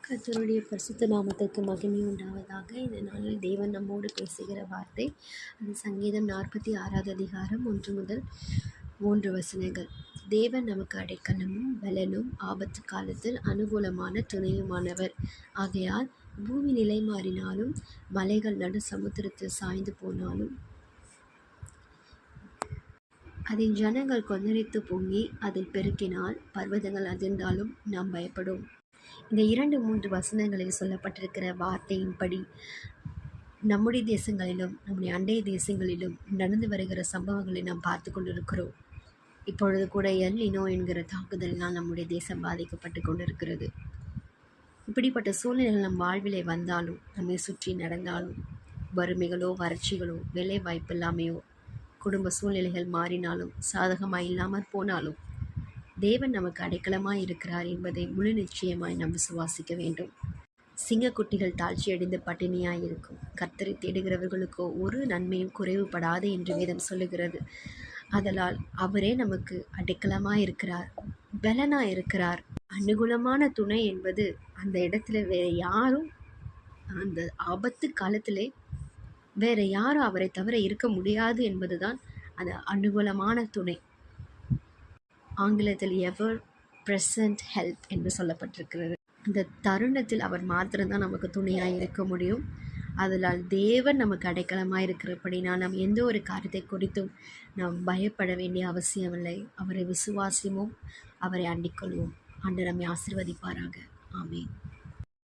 கர்த்தருடைய பரிசுத்த நாமத்துக்கு மகிமை உண்டாவதாக. இந்த நாளில் தேவன் நம்மோடு பேசுகிற வார்த்தை அது சங்கீதம் 46 அதிகாரம் 1 முதல் 3 வசனங்கள். தேவன் நமக்கு அடைக்கலமும் பலனும் ஆபத்து காலத்தில் அனுகூலமான துணையுமானவர். ஆகையால் பூமி நிலை மாறினாலும் மலைகள் நடு சமுத்திரத்தில் சாய்ந்து போனாலும் அதன் ஜனங்கள் கொந்தளித்து பொங்கி அதில் பெருக்கினால் பர்வதங்கள் அதிர்ந்தாலும் நாம் பயப்படும். இந்த 2-3 வசனங்களில் சொல்லப்பட்டிருக்கிற வார்த்தையின்படி நம்முடைய தேசங்களிலும் நம்முடைய அண்டை தேசங்களிலும் நடந்து வருகிற சம்பவங்களை நாம் பார்த்து கொண்டிருக்கிறோம். இப்பொழுது கூட எல் நினோ என்கிற தாக்குதலினால் நம்முடைய தேசம் பாதிக்கப்பட்டு கொண்டிருக்கிறது. இப்படிப்பட்ட சூழ்நிலைகள் நம் வாழ்விலே வந்தாலும், நம்மை சுற்றி நடந்தாலும், வறுமைகளோ வறட்சிகளோ வேலை வாய்ப்பு இல்லாமையோ குடும்ப சூழ்நிலைகள் மாறினாலும் சாதகமாய் இல்லாமல் போனாலும் தேவன் நமக்கு அடைக்கலமாய் இருக்கிறார் என்பதை முழு நிச்சயமாய் நாம் விசுவாசிக்க வேண்டும். சிங்கக்குட்டிகள் தாழ்ச்சியடைந்து பட்டினியாய் இருக்கும். கர்த்தரை தேடுகிறவர்களுக்கோ ஒரு நன்மையும் குறைவுபடாது என்று வேதம் சொல்லுகிறது. அதனால் அவரே நமக்கு அடைக்கலமாய் இருக்கிறார், பலனாய் இருக்கிறார். அனுகூலமான துணை என்பது அந்த இடத்துல வேற யாரும், அந்த ஆபத்து காலத்திலே வேற யாரும் அவரை தவிர இருக்க முடியாது என்பதுதான் அந்த அனுகூலமான துணை. ஆங்கிலத்தில் எவர் பிரசன்ட் ஹெல்ப் என்று சொல்லப்பட்டிருக்கிறது. இந்த தருணத்தில் அவர் மாத்திரம்தான் நமக்கு துணையாக இருக்க முடியும். அதனால் தேவன் நமக்கு அடைக்கலமாக இருக்கிறபடினால் நாம் எந்த ஒரு காரியத்தை குறித்தும் நாம் பயப்பட வேண்டிய அவசியமில்லை. அவரை விசுவாசிவோம், அவரை அண்டிக்கொள்வோம். ஆண்டவர் நம்மை ஆசீர்வதிப்பாராக. ஆமென்.